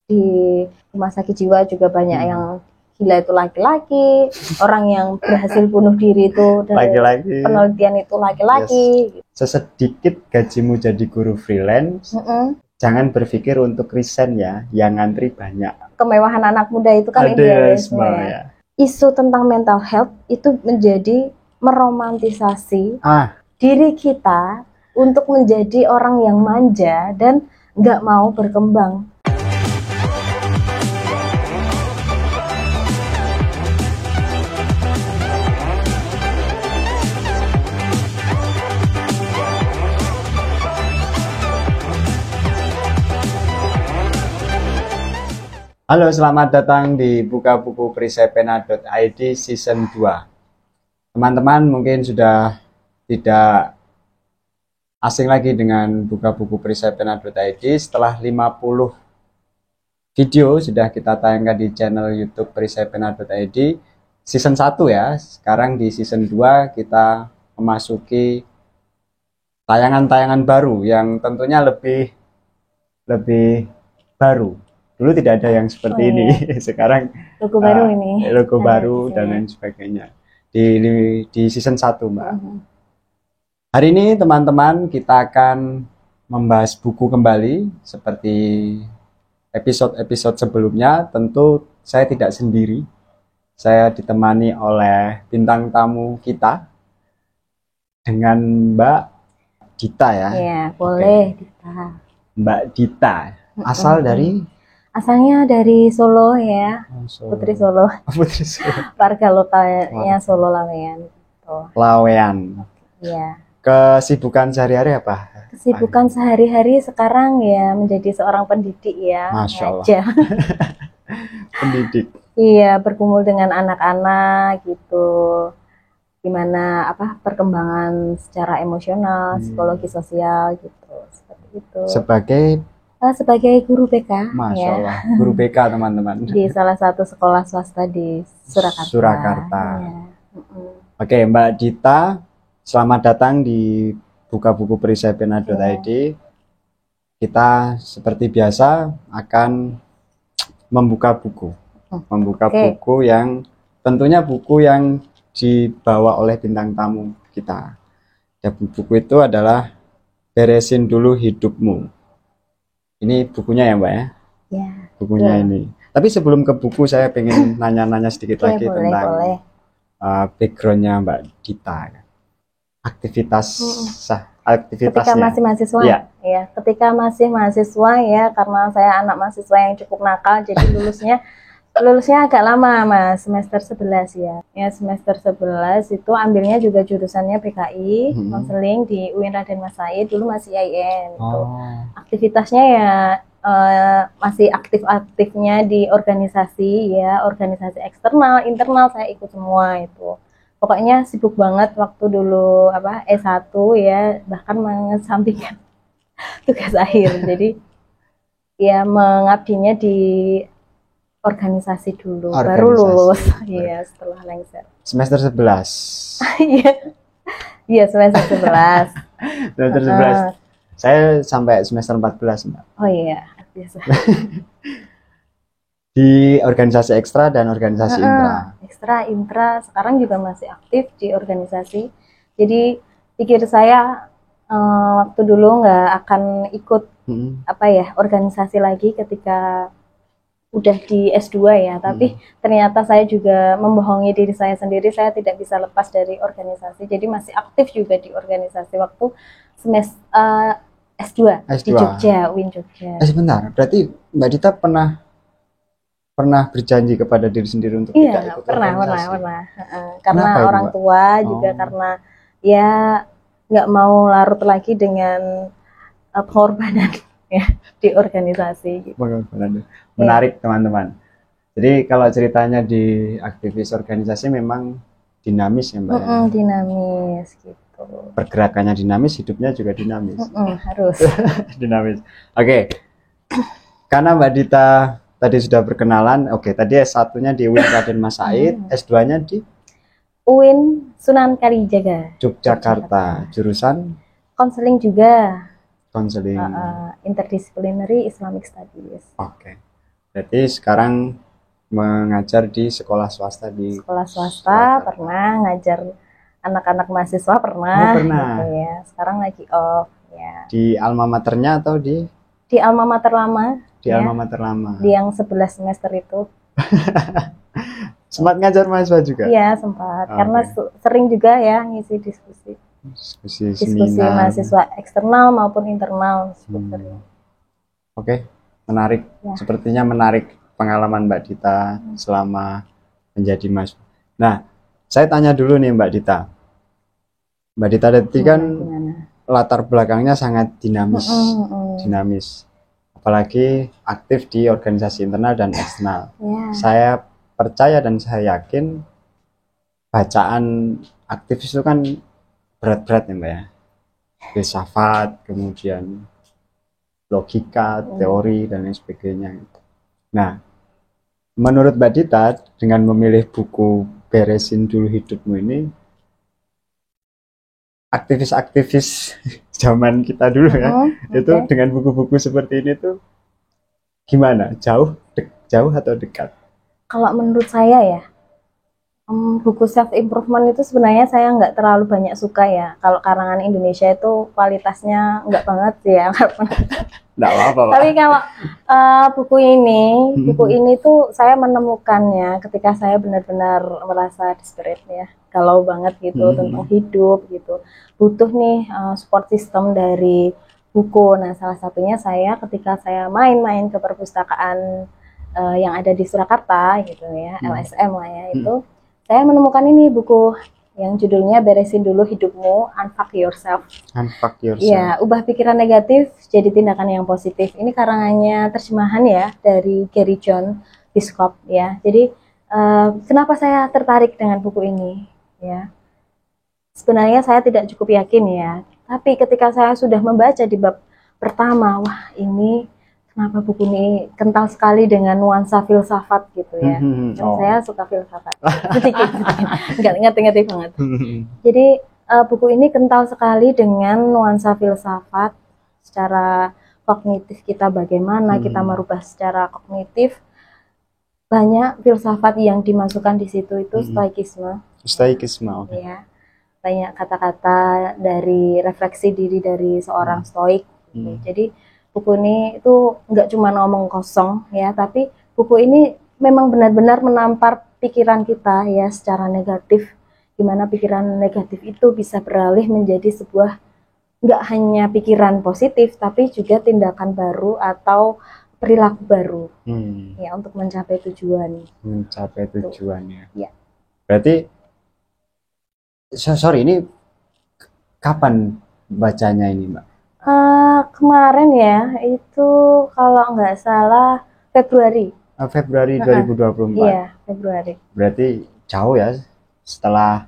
di rumah sakit jiwa juga banyak yang gila itu laki-laki, orang yang berhasil bunuh diri itu dari Laki-laki. penelitian itu laki-laki. Sesedikit gajimu jadi guru freelance, jangan berpikir untuk resign ya, yang ngantri banyak. Kemewahan anak muda itu kan idealisme ya. Isu tentang mental health itu menjadi meromantisasi diri kita untuk menjadi orang yang manja dan nggak mau berkembang. Halo, selamat datang di Buka Buku Perisai.id Season 2. Teman-teman mungkin sudah tidak asing lagi dengan Buka Buku Perisai.id setelah 50 video sudah kita tayangkan di channel YouTube Perisai.id Season 1 ya. Sekarang di Season 2 kita memasuki tayangan-tayangan baru yang tentunya lebih baru. Dulu tidak ada yang seperti ini. Sekarang logo baru ini. Logo baru dan lain sebagainya. Di season 1, Mbak. Hari ini teman-teman kita akan membahas buku kembali seperti episode-episode sebelumnya. Tentu saya tidak sendiri. Saya ditemani oleh bintang tamu kita dengan Mbak Dita ya. Iya, boleh Dita. Mbak Dita. Asal dari? Asalnya dari Solo ya, Putri Solo. Putri Solo. Warga lokalnya Solo Laweyan. Laweyan. Iya. Kesibukan sehari-hari apa? Kesibukan sehari-hari sekarang ya menjadi seorang pendidik ya. Masya Allah. Pendidik. Iya, berkumpul dengan anak-anak gitu. Gimana perkembangan secara emosional, psikologi sosial gitu, seperti itu. Sebagai guru BK. Masya Allah, guru BK teman-teman. Di salah satu sekolah swasta di Surakarta. Ya. Oke, Mbak Dita, selamat datang di Buka Buku Perisai.id. Kita seperti biasa akan membuka buku. Buku yang tentunya buku yang dibawa oleh bintang tamu kita. Dan buku itu adalah Beresin Dulu Hidupmu. Ini bukunya ya Mbak ya? Ya. Bukunya ini. Tapi sebelum ke buku saya pengen nanya-nanya sedikit lagi tentang backgroundnya Mbak Dita. Aktivitasnya. Ketika masih mahasiswa ya. Ketika masih mahasiswa ya, karena saya anak mahasiswa yang cukup nakal, jadi lulusnya agak lama Mas, semester 11 ya. Ya semester 11 itu ambilnya juga jurusannya PKI, konseling di UIN Raden Mas Said, dulu masih IAIN gitu. Aktivitasnya ya masih aktif-aktifnya di organisasi ya, organisasi eksternal, internal saya ikut semua itu. Pokoknya sibuk banget waktu dulu S1 ya, bahkan mengesampingkan tugas akhir. Jadi ya mengabdinya di organisasi dulu, baru lulus. Iya, setelah lengser. Semester 11. Iya, semester 11. Semester 11. Saya sampai semester 14, Mbak. Oh iya, biasa. Di organisasi ekstra dan organisasi intra. Intra, sekarang juga masih aktif di organisasi. Jadi pikir saya waktu dulu nggak akan ikut organisasi lagi ketika udah di S2 ya, tapi ternyata saya juga membohongi diri saya sendiri, saya tidak bisa lepas dari organisasi, jadi masih aktif juga di organisasi waktu semester S2 di Jogja, UIN Jogja. Sebentar, berarti Mbak Dita pernah berjanji kepada diri sendiri untuk tidak ikut organisasi? Pernah. Karena orang tua juga karena ya nggak mau larut lagi dengan pengorbanan ya di organisasi gitu. Menarik teman-teman. Jadi kalau ceritanya di aktivis organisasi memang dinamis ya Mbak ya? Dinamis gitu. Pergerakannya dinamis, hidupnya juga dinamis. Harus. Dinamis. Oke. Karena Mbak Dita tadi sudah berkenalan, tadi S1-nya di UIN Raden Mas Said, S2-nya di UIN Sunan Kalijaga, Yogyakarta. Jurusan? Konseling juga. Konseling. Interdisciplinary Islamic Studies. Oke. Berarti sekarang mengajar di sekolah swasta di Sekolah swasta Surakarta. pernah, ngajar anak-anak mahasiswa pernah, Oh, pernah. gitu ya. Sekarang lagi off ya. Di alma maternya atau di Alma mater lama, ya, alma mater lama? di yang 11 semester itu. Sempat ngajar mahasiswa juga? Iya, sempat. Oh, Karena sering juga ya ngisi diskusi seminar. mahasiswa eksternal maupun internal. Oke, menarik. Ya. Sepertinya menarik pengalaman Mbak Dita selama menjadi mahasiswa. Nah, saya tanya dulu nih Mbak Dita. Mbak Dita tadi kan latar belakangnya sangat dinamis. Apalagi aktif di organisasi internal dan eksternal. Ya. Saya percaya dan saya yakin bacaan aktivis itu kan berat-berat ya Mbak ya. Filsafat, kemudian logika, teori, dan lain sebagainya. Nah, menurut Mbak Dita, dengan memilih buku Beresin Dulu Hidupmu ini, aktivis-aktivis zaman kita dulu ya, itu dengan buku-buku seperti ini tuh gimana? Jauh atau dekat? Kalau menurut saya ya, buku self improvement itu sebenarnya saya nggak terlalu banyak suka ya. Kalau karangan Indonesia itu kualitasnya nggak banget sih ya. Nggak apa-apa. Tapi kalau buku ini tuh saya menemukannya ketika saya benar-benar merasa desperate ya, galau banget gitu tentang hidup gitu. Butuh nih support system dari buku. Nah, salah satunya saya ketika saya main-main ke perpustakaan yang ada di Surakarta gitu ya, LSM lah ya, itu saya menemukan ini buku yang judulnya Beresin Dulu Hidupmu, Unfuck Yourself. Unfuck Yourself. Ya, ubah pikiran negatif jadi tindakan yang positif. Ini karangannya terjemahan ya dari Gary John Biscop ya. Jadi kenapa saya tertarik dengan buku ini ya? Sebenarnya saya tidak cukup yakin ya. Tapi ketika saya sudah membaca di bab pertama, wah ini kenapa buku ini kental sekali dengan nuansa filsafat gitu ya. Saya suka filsafat. Sedikit. Enggak ngerti-ngerti banget. Jadi buku ini kental sekali dengan nuansa filsafat secara kognitif kita, bagaimana kita merubah secara kognitif. Banyak filsafat yang dimasukkan di situ itu stoikisme. Stoikisme, oke. Ya. Banyak kata-kata dari refleksi diri dari seorang stoik. Gitu. Jadi buku ini itu nggak cuma ngomong kosong ya, tapi buku ini memang benar-benar menampar pikiran kita ya secara negatif, gimana pikiran negatif itu bisa beralih menjadi sebuah nggak hanya pikiran positif, tapi juga tindakan baru atau perilaku baru ya untuk mencapai tujuan. Mencapai tujuannya. Ya. Berarti, sorry ini kapan bacanya ini Mbak? Kemarin ya, itu kalau nggak salah Februari. Februari 2024. Iya, Februari. Berarti jauh ya, setelah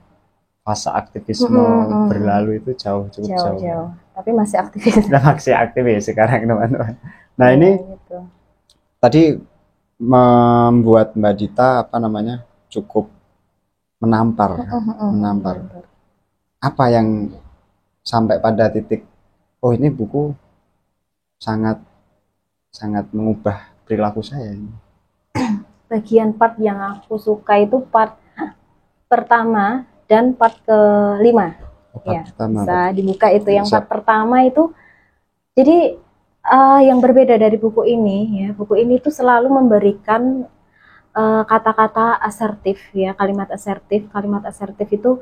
fase aktivisme berlalu itu cukup jauh. Tapi masih aktivis. Masih aktivis sekarang teman-teman. Nah ini gitu. Tadi membuat Mbak Dita cukup menampar. Apa yang sampai pada titik oh ini buku sangat mengubah perilaku saya. Bagian part yang aku suka itu part pertama dan part kelima. Ya, bisa dibuka itu. Yang part pertama itu, jadi yang berbeda dari buku ini ya, buku ini tuh selalu memberikan kata-kata asertif ya, kalimat asertif. Kalimat asertif itu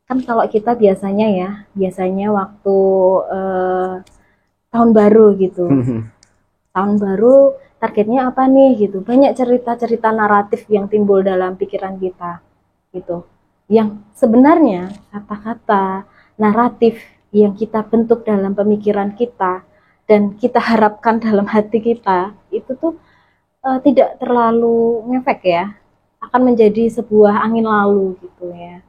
kan kalau kita biasanya waktu tahun baru gitu, tahun baru targetnya apa nih gitu, banyak cerita-cerita naratif yang timbul dalam pikiran kita gitu, yang sebenarnya kata-kata naratif yang kita bentuk dalam pemikiran kita dan kita harapkan dalam hati kita itu tuh tidak terlalu ngefek ya, akan menjadi sebuah angin lalu gitu ya.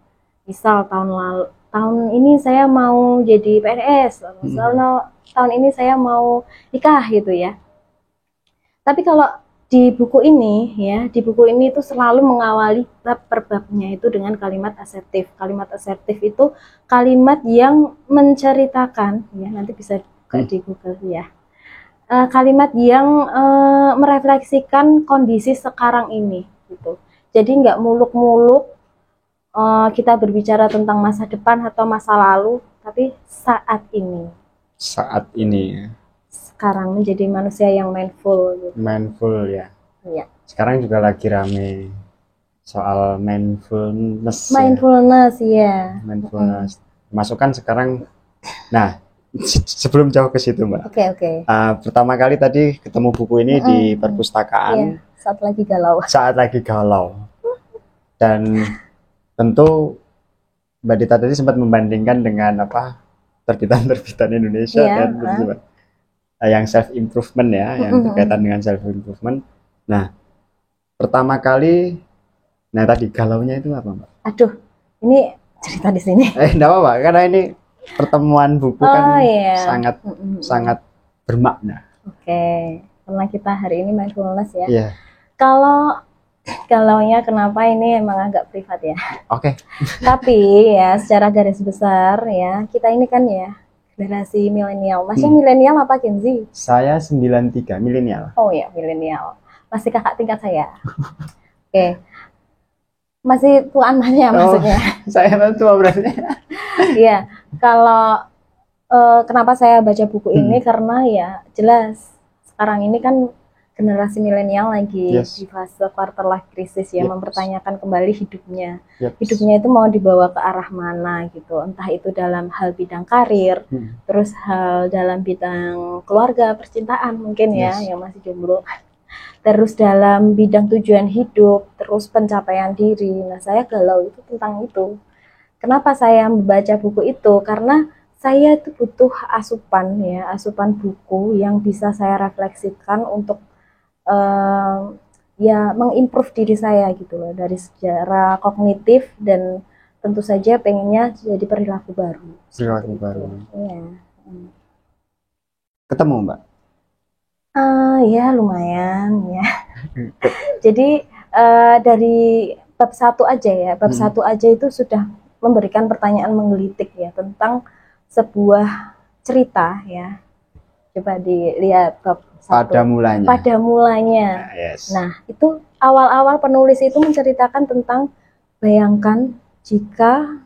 Misal tahun ini saya mau jadi PNS, misalnya tahun ini saya mau nikah gitu ya. Tapi kalau di buku ini ya, di buku ini itu selalu mengawali bab per babnya itu dengan kalimat asertif. Kalimat asertif itu kalimat yang menceritakan ya, nanti bisa buka di Google ya. kalimat yang merefleksikan kondisi sekarang ini gitu. Jadi nggak muluk-muluk kita berbicara tentang masa depan atau masa lalu, tapi saat ini. Saat ini. Sekarang menjadi manusia yang mindful gitu. Mindful ya. Iya. Sekarang juga lagi rame soal mindfulness. Mindfulness ya. Mindfulness. Masukkan sekarang. Nah, sebelum jauh ke situ, Mbak. Oke. Pertama kali tadi ketemu buku ini di perpustakaan. Iya, saat lagi galau. Saat lagi galau. Dan tentu Mbak Dita tadi sempat membandingkan dengan apa terbitan-terbitan Indonesia kan, yang self improvement ya, yang berkaitan dengan self improvement. Nah, pertama kali, nah tadi galaunya itu apa, Mbak? Aduh, ini cerita di sini. Enggak apa-apa, karena ini pertemuan buku kan sangat bermakna. Oke, karena kita hari ini mindfulness ya. Iya. Kalau galaunya kenapa ini emang agak privat ya. Oke. Tapi ya secara garis besar ya, kita ini kan ya generasi milenial. Masnya milenial apa Gen Z? Saya 93, milenial. Oh ya, milenial. Masih kakak tingkat saya. Oke. Masih tuaan ya maksudnya. Saya tua berarti. Iya, kalau kenapa saya baca buku ini karena ya jelas sekarang ini kan generasi milenial lagi di fase quarter life crisis ya, mempertanyakan kembali hidupnya. Hidupnya itu mau dibawa ke arah mana gitu, entah itu dalam hal bidang karir, terus hal dalam bidang keluarga, percintaan mungkin ya, yang masih jomblo, terus dalam bidang tujuan hidup, terus pencapaian diri. Nah, saya galau itu tentang itu. Kenapa saya membaca buku itu? Karena saya itu butuh asupan ya, asupan buku yang bisa saya refleksikan untuk ya mengimprove diri saya gitu loh, dari secara kognitif dan tentu saja pengennya jadi perilaku baru. Perilaku baru. Iya. Ketemu, Mbak? Ya lumayan ya. Jadi dari bab 1 aja ya, bab 1 aja itu sudah memberikan pertanyaan menggelitik ya tentang sebuah cerita ya. Coba dilihat bab 1. Pada mulanya. Nah, itu awal-awal penulis itu menceritakan tentang bayangkan jika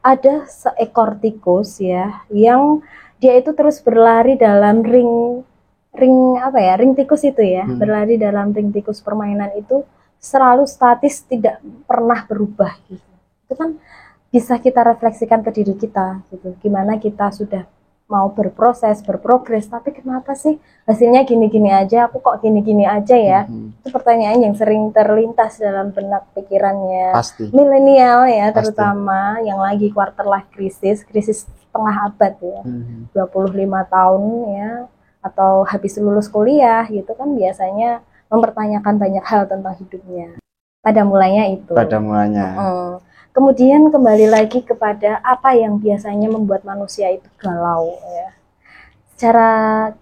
ada seekor tikus ya yang dia itu terus berlari dalam ring tikus itu ya, berlari dalam ring tikus permainan itu selalu statis, tidak pernah berubah gitu. Itu kan bisa kita refleksikan ke diri kita gitu. Gimana kita sudah mau berproses, berprogres, tapi kenapa sih hasilnya gini-gini aja, aku kok gini-gini aja ya? Itu pertanyaan yang sering terlintas dalam benak pikirannya milenial ya, terutama yang lagi quarter life crisis setengah abad ya, 25 tahun ya, atau habis lulus kuliah gitu kan biasanya mempertanyakan banyak hal tentang hidupnya. Pada mulanya itu. Pada mulanya. Kemudian kembali lagi kepada apa yang biasanya membuat manusia itu galau ya. Secara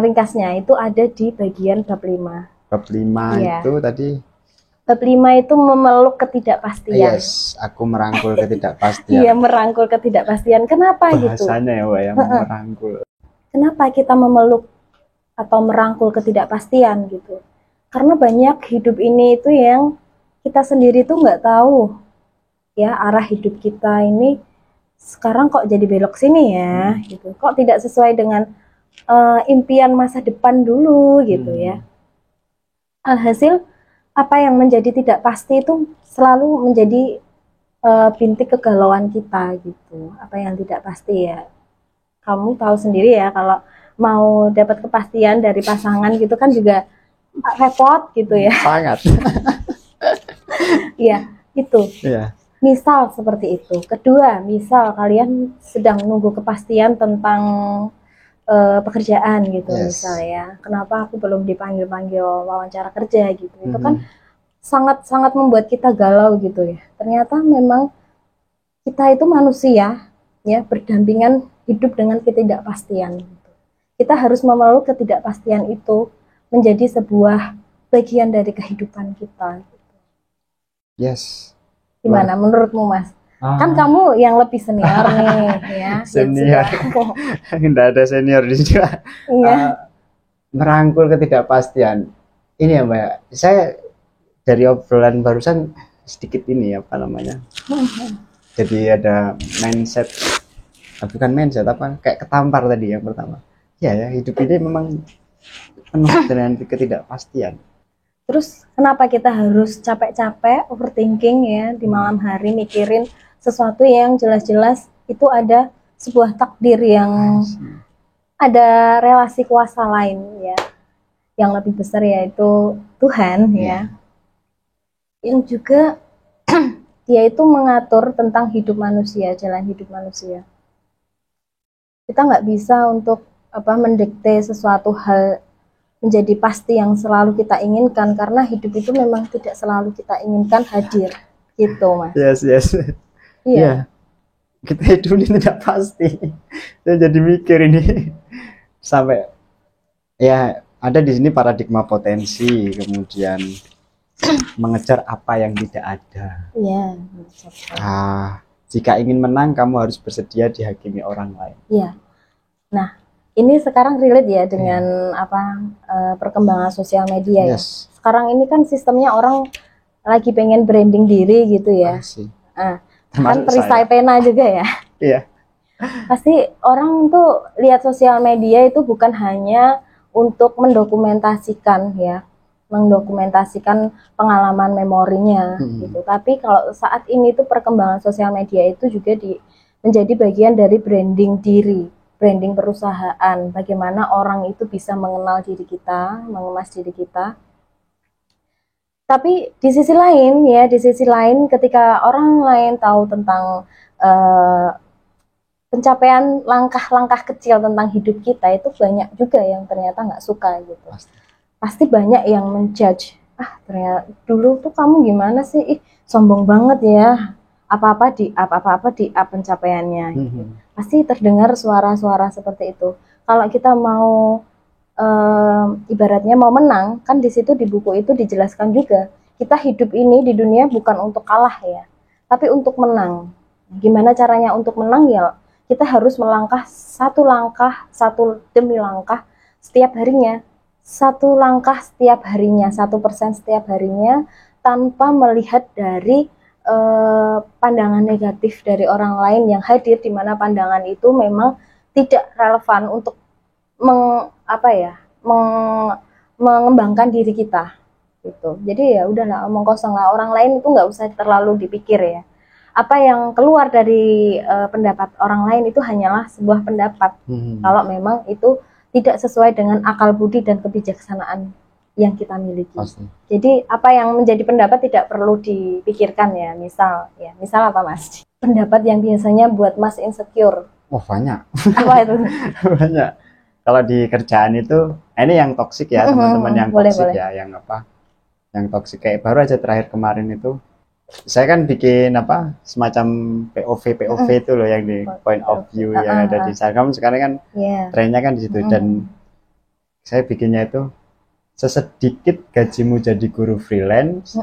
ringkasnya itu ada di bagian bab 5. Bab 5 ya. Itu tadi. Bab 5 itu memeluk ketidakpastian. Yes, aku merangkul ketidakpastian. Iya, merangkul ketidakpastian. Kenapa bahasanya gitu? Bahasanya ya, Mbak, yang merangkul. Kenapa kita memeluk atau merangkul ketidakpastian gitu? Karena banyak hidup ini itu yang kita sendiri tuh nggak tahu ya arah hidup kita ini sekarang kok jadi belok sini ya gitu, kok tidak sesuai dengan impian masa depan dulu gitu ya. Alhasil apa yang menjadi tidak pasti itu selalu menjadi bintik kegalauan kita gitu. Apa yang tidak pasti ya, kamu tahu sendiri ya, kalau mau dapat kepastian dari pasangan gitu kan juga repot gitu ya. Sangat. Iya, itu. Yeah. Misal seperti itu. Kedua, misal kalian sedang menunggu kepastian tentang pekerjaan gitu, misalnya. Kenapa aku belum dipanggil-panggil wawancara kerja gitu. Itu kan sangat-sangat membuat kita galau gitu ya. Ternyata memang kita itu manusia ya, berdampingan hidup dengan ketidakpastian gitu. Kita harus memeluk ketidakpastian itu menjadi sebuah bagian dari kehidupan kita. Yes. Gimana menurutmu, Mas? Kan kamu yang lebih senior nih, ya. Senior, tidak ada senior di sini. Iya. Merangkul ketidakpastian. Ini ya Mbak, saya dari obrolan barusan sedikit ini apa namanya? Jadi ada mindset, bukan mindset apa, kayak ketampar tadi yang pertama. Ya hidup ini memang penuh dengan ketidakpastian. Terus kenapa kita harus capek-capek overthinking ya di malam hari mikirin sesuatu yang jelas-jelas itu ada sebuah takdir yang ada relasi kuasa lain ya, yang lebih besar yaitu Tuhan ya, yang juga dia itu mengatur tentang hidup manusia, jalan hidup manusia. Kita nggak bisa untuk mendikte sesuatu hal menjadi pasti yang selalu kita inginkan, karena hidup itu memang tidak selalu kita inginkan hadir gitu Mas. Yes. Iya. Kita hidup ini tidak pasti. Saya jadi mikir ini sampai ya ada di sini paradigma potensi, kemudian mengejar apa yang tidak ada. Iya. Jika ingin menang, kamu harus bersedia dihakimi orang lain. Iya. Nah, ini sekarang relate ya dengan perkembangan sosial media ya. Sekarang ini kan sistemnya orang lagi pengen branding diri gitu ya. Kan perisai pena juga ya. Iya. Pasti orang tuh lihat sosial media itu bukan hanya untuk mendokumentasikan pengalaman memorinya gitu. Tapi kalau saat ini tuh perkembangan sosial media itu juga menjadi bagian dari branding diri, branding perusahaan. Bagaimana orang itu bisa mengenal diri kita, mengemas diri kita. Tapi di sisi lain ketika orang lain tahu tentang pencapaian langkah-langkah kecil tentang hidup kita, itu banyak juga yang ternyata nggak suka gitu. Pasti banyak yang menjudge, ternyata dulu tuh kamu gimana sih, sombong banget ya, apa-apa di pencapaiannya gitu. Pasti terdengar suara-suara seperti itu. Kalau kita mau ibaratnya mau menang, kan di situ di buku itu dijelaskan juga, kita hidup ini di dunia bukan untuk kalah ya, tapi untuk menang. Gimana caranya untuk menang ya? Kita harus melangkah satu demi langkah setiap harinya, 1% setiap harinya, tanpa melihat dari pandangan negatif dari orang lain yang hadir, di mana pandangan itu memang tidak relevan untuk mengembangkan diri kita gitu. Jadi ya udahlah, omong kosong lah, orang lain itu nggak usah terlalu dipikir ya. Apa yang keluar dari pendapat orang lain itu hanyalah sebuah pendapat. Kalau memang itu tidak sesuai dengan akal budi dan kebijaksanaan yang kita miliki. Jadi apa yang menjadi pendapat tidak perlu dipikirkan ya. Misal apa Mas? Pendapat yang biasanya buat Mas insecure. Banyak. Apa itu? Banyak. Kalau di kerjaan itu, ini yang toksik ya, teman-teman yang toksik ya, yang toksik kayak baru aja terakhir kemarin itu, saya kan bikin semacam POV itu loh, yang di point of view yang ada di Instagram sekarang kan, trennya kan di situ. Dan saya bikinnya itu, sesedikit gajimu jadi guru freelance,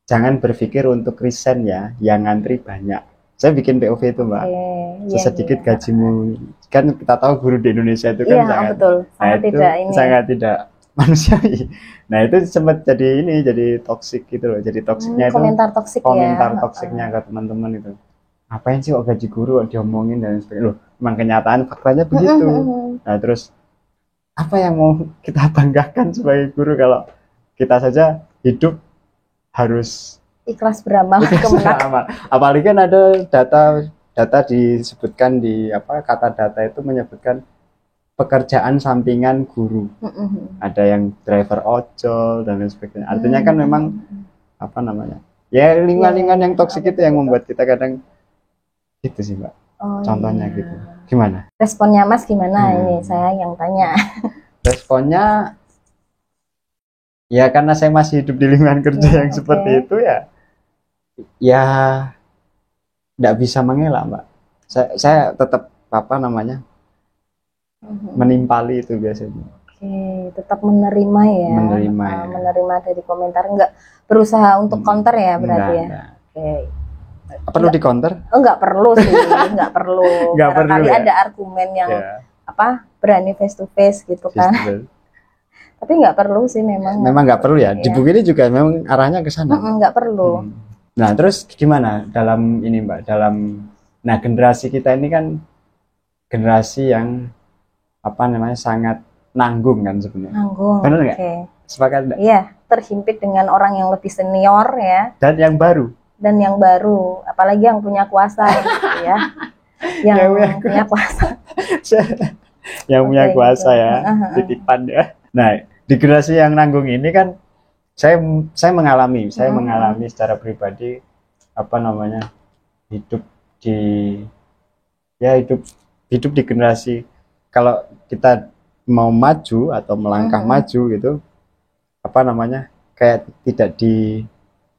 jangan berpikir untuk resign ya, yang ngantri banyak. Saya bikin POV itu Mbak. Sesedikit gajimu, kan kita tahu guru di Indonesia itu kan sangat tidak manusiawi. Nah itu sempat jadi toksik gitu loh. Jadi toksiknya itu komentar toksiknya ke teman-teman itu. Ngapain sih kok gaji guru diomongin dan sebagainya. Loh, memang kenyataan faktanya begitu. Nah terus apa yang mau kita banggakan sebagai guru kalau kita saja hidup harus ikhlas beramal. Apalagi kan ada data disebutkan di kata data itu menyebutkan pekerjaan sampingan guru. Ada yang driver ojol dan lain sebagainya. Artinya kan memang ya lingkungan yang toksik itu yang membuat kita kadang gitu sih Mbak. Contohnya gitu. Gimana? Responnya Mas gimana? Ini saya yang tanya. Responnya ya karena saya masih hidup di lingkungan kerja yang seperti itu ya tidak bisa mengelak Mbak. Saya tetap menimpali itu biasanya. Tetap menerima ya. Menerima dari komentar, enggak berusaha untuk counter ya berarti ya. Perlu di counter? Oh, nggak perlu sih, nggak perlu. Nggak perlu Barangkali ya? ada argumen yang Ya, berani face to face gitu kan. Tapi nggak perlu sih memang. Memang nggak perlu ya. Di Iya. buku ini juga memang arahnya ke sana. Nggak perlu. Nah, terus gimana dalam ini Mbak? Nah, generasi kita ini kan generasi yang sangat nanggung kan sebenarnya. Nanggung. Benar nggak? Oke. Sepakat nggak? Iya, terhimpit dengan orang yang lebih senior ya. Dan yang baru. Apalagi yang punya kuasa gitu ya. Yang punya kuasa. Yang punya Oke, kuasa gitu. ya, titipan ya. Nah, di generasi yang nanggung ini kan saya mengalami secara pribadi hidup di hidup di generasi, kalau kita mau maju atau melangkah maju gitu kayak tidak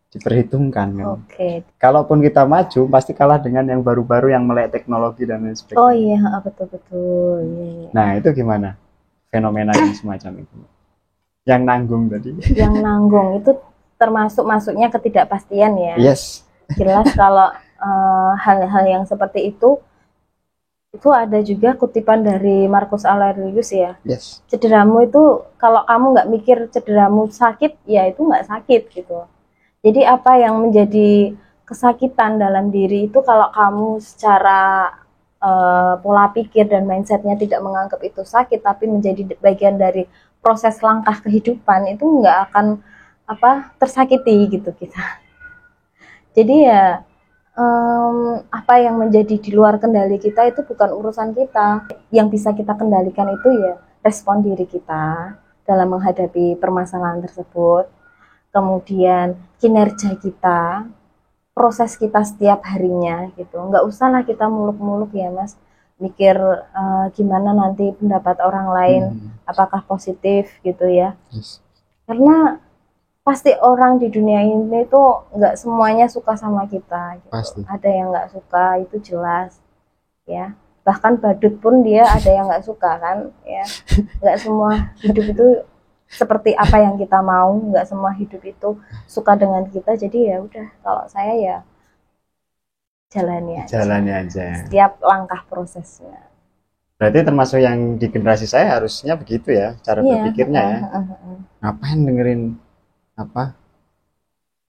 diperhitungkan kan. Oke. Kalaupun kita maju pasti kalah dengan yang baru-baru yang melek teknologi dan lain sebagainya. Oh iya, betul. Iya. Nah, itu gimana fenomena yang semacam itu? Yang nanggung tadi. Yang nanggung itu termasuk masuknya ketidakpastian ya. Yes. Jelas kalau hal-hal yang seperti itu ada juga kutipan dari Marcus Aurelius ya. Yes. Cederamu itu kalau kamu nggak mikir cederamu sakit, ya itu nggak sakit gitu. Jadi apa yang menjadi kesakitan dalam diri itu kalau kamu secara pola pikir dan mindsetnya tidak menganggap itu sakit, tapi menjadi bagian dari proses langkah kehidupan, itu nggak akan tersakiti gitu kita. Jadi ya apa yang menjadi di luar kendali kita itu bukan urusan kita. Yang bisa kita kendalikan itu ya respon diri kita dalam menghadapi permasalahan tersebut, kemudian kinerja kita, proses kita setiap harinya gitu. Nggak usahlah kita muluk-muluk ya Mas, mikir gimana nanti pendapat orang lain, apakah positif gitu ya. Yes. Karena pasti orang di dunia ini tuh nggak semuanya suka sama kita gitu. Pasti. Ada yang nggak suka, itu jelas ya. Bahkan badut pun dia ada yang nggak suka kan ya. Nggak semua hidup itu seperti apa yang kita mau, nggak semua hidup itu suka dengan kita. Jadi ya udah, kalau saya ya jalani aja setiap langkah prosesnya. Berarti termasuk yang di generasi saya harusnya begitu ya cara berpikirnya ya. Ngapain dengerin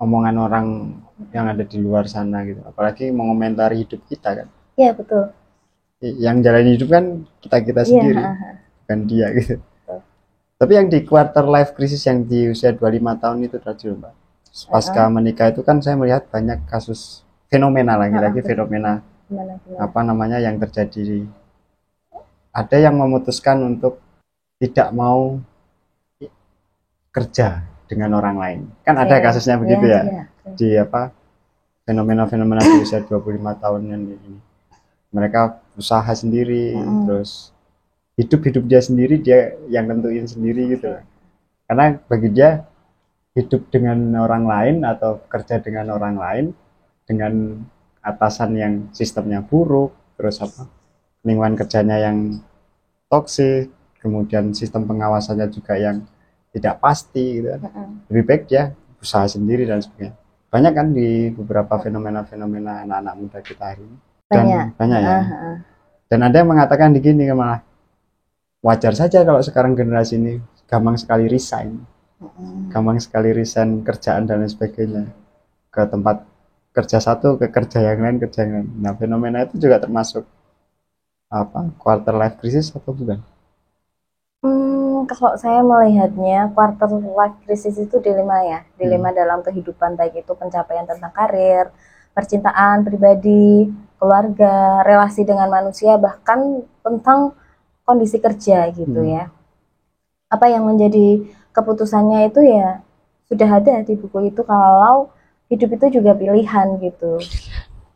omongan orang yang ada di luar sana gitu, apalagi mengomentari hidup kita kan. Iya betul. Yang jalani hidup kan kita sendiri, bukan dia gitu. Tapi yang di quarter life crisis yang di usia 25 tahun itu tadi Mbak, pasca menikah itu kan saya melihat banyak kasus fenomena lagi-lagi fenomena yang terjadi. Ada yang memutuskan untuk tidak mau kerja dengan orang lain. Kan ada kasusnya begitu ya. Di fenomena-fenomena di usia 25 tahunan ini. Mereka usaha sendiri, terus hidup dia sendiri, dia yang nentuin sendiri gitu. Karena bagi dia hidup dengan orang lain atau kerja dengan orang lain dengan atasan yang sistemnya buruk, terus lingkungan kerjanya yang toksik, kemudian sistem pengawasannya juga yang tidak pasti gitu kan. Lebih baik dia usaha sendiri dan sebagainya. Banyak kan di beberapa fenomena-fenomena anak-anak muda kita hari ini. Banyak ya. Dan ada yang mengatakan begini malah, wajar saja kalau sekarang generasi ini gampang sekali resign. Gampang sekali resign kerjaan dan lain sebagainya. Ke tempat kerja satu, ke kerja yang lain. Nah, fenomena itu juga termasuk quarter life crisis atau bukan? Kalau saya melihatnya quarter life crisis itu dilema ya, dilema dalam kehidupan, baik itu pencapaian tentang karir, percintaan, pribadi, keluarga, relasi dengan manusia, bahkan tentang kondisi kerja gitu ya. Apa yang menjadi keputusannya itu ya sudah ada di buku itu, kalau hidup itu juga pilihan gitu.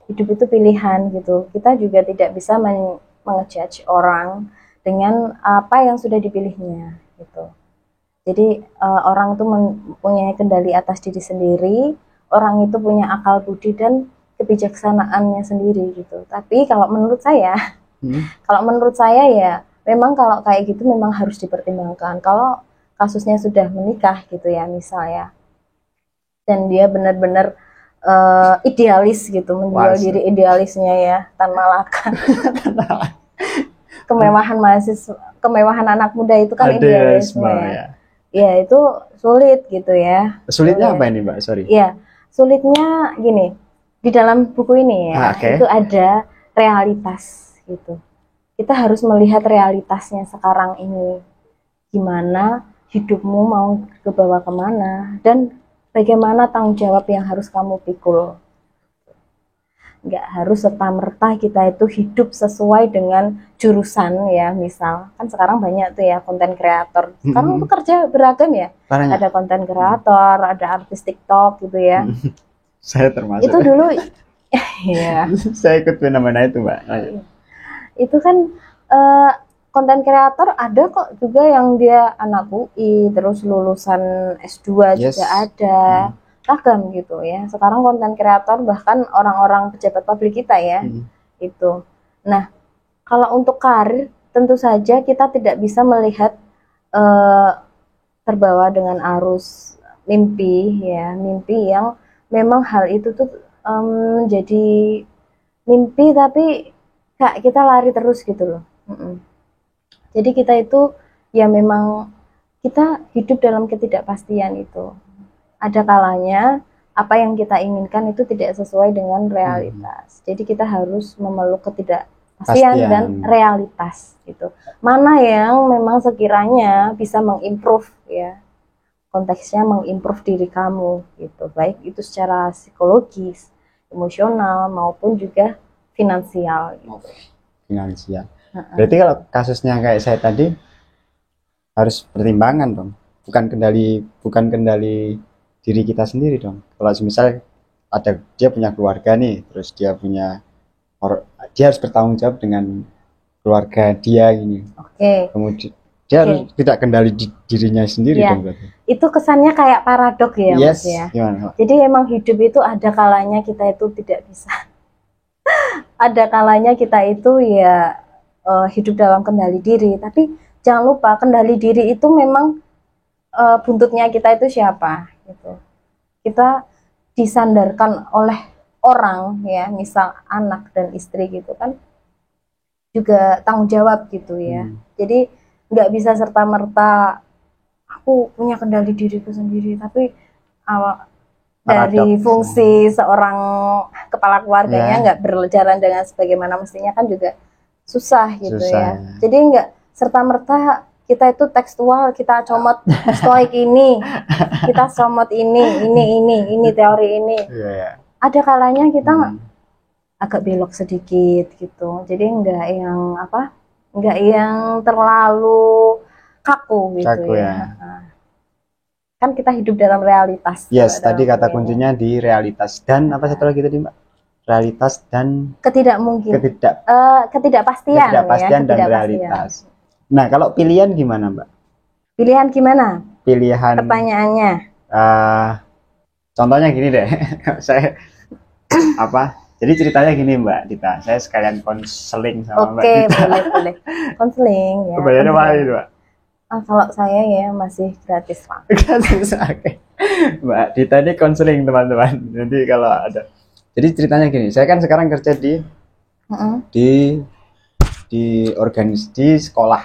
Hidup itu pilihan gitu. Kita juga tidak bisa mengejudge orang dengan apa yang sudah dipilihnya gitu. Jadi orang itu mempunyai kendali atas diri sendiri, orang itu punya akal budi dan kebijaksanaannya sendiri gitu. Tapi kalau menurut saya, ya memang kalau kayak gitu memang harus dipertimbangkan. Kalau kasusnya sudah menikah gitu ya misalnya, dan dia benar-benar idealis gitu, menjual diri idealisnya ya, Tan Malaka. Kemewahan mahasiswa, kemewahan anak muda itu kan idealisme ya. Ya itu sulit gitu ya. Sulitnya apa ini Mbak? Sorry. Iya, sulitnya gini, di dalam buku ini ya, itu ada realitas gitu. Kita harus melihat realitasnya sekarang ini, gimana hidupmu mau ke bawah kemana, dan bagaimana tanggung jawab yang harus kamu pikul. Nggak harus serta-merta kita itu hidup sesuai dengan jurusan ya, misal kan sekarang banyak tuh ya konten kreator, sekarang tuh kerja beragam ya. Ada konten kreator, ada artis TikTok gitu ya. Saya termasuk itu dulu ya. Saya ikut fenomena itu Mbak. Itu kan konten kreator ada kok juga yang dia anak UI terus lulusan S2 juga ada. Ragam gitu ya. Sekarang konten kreator bahkan orang-orang pejabat publik kita ya. Itu. Nah, kalau untuk karir tentu saja kita tidak bisa melihat terbawa dengan arus mimpi ya, mimpi yang memang hal itu tuh menjadi mimpi tapi Kak, kita lari terus gitu loh. Jadi kita itu ya memang kita hidup dalam ketidakpastian itu. Ada kalanya apa yang kita inginkan itu tidak sesuai dengan realitas. Jadi kita harus memeluk ketidakpastian dan realitas gitu. Mana yang memang sekiranya bisa mengimprove ya. Konteksnya mengimprove diri kamu gitu. Baik itu secara psikologis, emosional maupun juga finansial gitu. Finansial. Berarti kalau kasusnya kayak saya tadi harus pertimbangan dong. Bukan kendali diri kita sendiri dong. Kalau misal dia punya keluarga nih, terus dia harus bertanggung jawab dengan keluarga dia ini. Kemudian dia harus tidak kendali dirinya sendiri dong berarti. Itu kesannya kayak paradok ya Mas ya. Gimana? Jadi emang hidup itu ada kalanya kita itu tidak bisa. Ada kalanya kita itu ya hidup dalam kendali diri, tapi jangan lupa kendali diri itu memang buntutnya kita itu siapa gitu. Kita disandarkan oleh orang ya, misal anak dan istri gitu kan, juga tanggung jawab gitu ya. Jadi nggak bisa serta merta aku punya kendali diriku sendiri, tapi dari fungsi seorang kepala keluarganya nggak berjalan dengan sebagaimana mestinya kan juga susah gitu ya. Jadi nggak serta merta kita itu tekstual, kita comot stoik ini, kita comot ini teori ini. Ada kalanya kita agak belok sedikit gitu. Jadi nggak yang terlalu kaku gitu ya. Kan kita hidup dalam realitas. Tadi kata kuncinya di realitas dan apa satu lagi tadi Mbak? Realitas dan ketidakpastian dan realitas. Nah, kalau pilihan gimana, Mbak? Pilihan gimana? Pilihan. Pertanyaannya. Contohnya gini deh, saya Jadi ceritanya gini, Mbak Dita. Saya sekalian konseling sama Mbak Dita. Oke, boleh. Konseling ya. Bayarnya mahal itu, Mbak? Kalau saya ya masih gratis, Pak. Gratis, oke. Mbak Dita ini konseling, teman-teman. Nanti kalau ada. Jadi ceritanya gini, saya kan sekarang kerja di sekolah.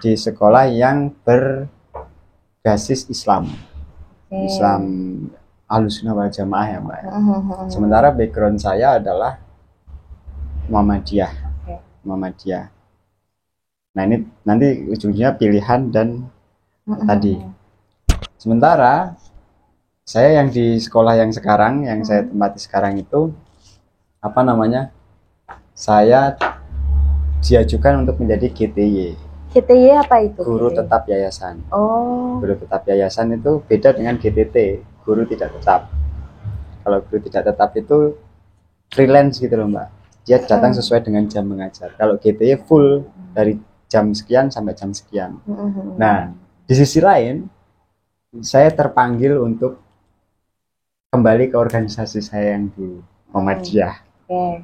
Di sekolah yang berbasis Islam. Islam Ahlussunnah wal Jamaah ya Mbak. Sementara background saya adalah Muhammadiyah. Muhammadiyah. Nah ini nanti ujungnya pilihan dan tadi. Sementara saya yang di sekolah yang sekarang, yang saya tempati sekarang itu saya diajukan untuk menjadi GTY. GTY apa itu? Guru tetap yayasan. Oh. Guru tetap yayasan itu beda dengan GTT, guru tidak tetap. Kalau guru tidak tetap itu freelance gitu loh Mbak. Dia datang sesuai dengan jam mengajar. Kalau GTY full dari jam sekian sampai jam sekian. Nah, di sisi lain saya terpanggil untuk kembali ke organisasi saya yang di Muhammadiyah.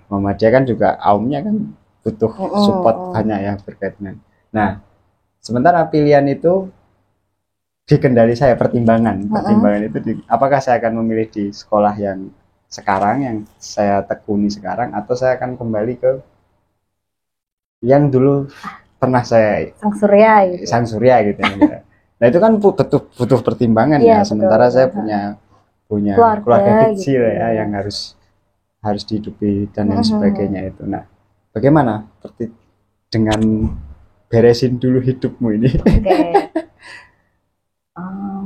Muhammadiyah kan juga aumnya kan butuh support banyak ya berkaitan. Nah, sementara pilihan itu dikendali saya pertimbangan itu apakah saya akan memilih di sekolah yang sekarang yang saya tekuni sekarang, atau saya akan kembali ke yang dulu pernah saya sang surya gitu ya. Nah itu kan butuh pertimbangan ya. Sementara saya punya keluarga kecil gitu, ya yang harus dihidupi dan lain sebagainya itu. Nah bagaimana dengan beresin dulu hidupmu ini?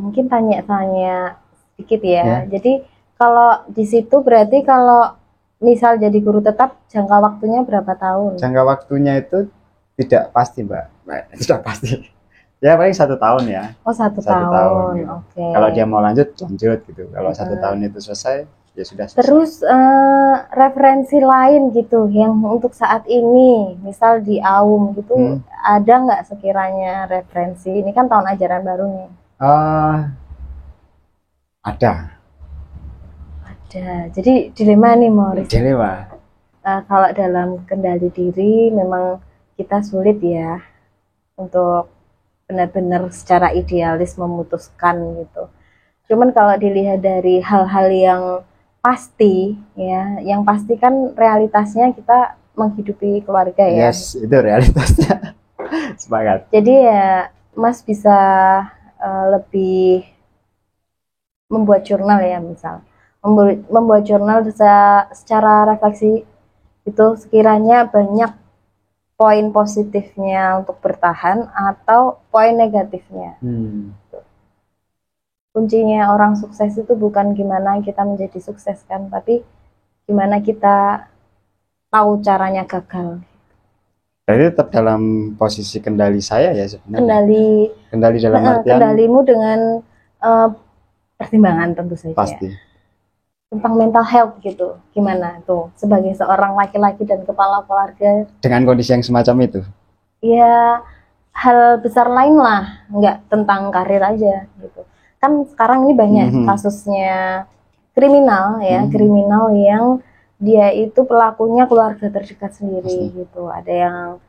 Mungkin tanya-tanya sedikit ya. Jadi kalau di situ berarti kalau misal jadi guru tetap jangka waktunya berapa tahun? Jangka waktunya itu tidak pasti Mbak, tidak pasti. Ya paling 1 tahun ya. Oh 1 tahun. Gitu. Kalau dia mau lanjut gitu. Kalau 1 tahun itu selesai ya sudah selesai. Terus referensi lain gitu yang untuk saat ini, misal di AUM gitu, ada nggak sekiranya referensi? Ini kan tahun ajaran baru nih. Ada. Jadi dilema nih Morris. Dilema. Kalau dalam kendali diri memang kita sulit ya untuk benar-benar secara idealis memutuskan gitu. Cuman kalau dilihat dari hal-hal yang pasti ya, yang pasti kan realitasnya kita menghidupi keluarga ya. Yes, itu realitasnya. Sepakat. Jadi ya Mas bisa lebih membuat jurnal ya, misal membuat jurnal secara refleksi itu sekiranya banyak poin positifnya untuk bertahan atau poin negatifnya. Kuncinya orang sukses itu bukan gimana kita menjadi sukses kan, tapi gimana kita tahu caranya gagal. Jadi tetap dalam posisi kendali saya ya sebenarnya. Kendali dalam artian kendalimu dengan pertimbangan tentu saja. Pasti. Tentang mental health gitu, gimana tuh sebagai seorang laki-laki dan kepala keluarga dengan kondisi yang semacam itu? Ya hal besar lain lah, nggak tentang karir aja gitu. Kan sekarang ini banyak kasusnya kriminal ya, kriminal yang dia itu pelakunya keluarga terdekat sendiri gitu. Ada yang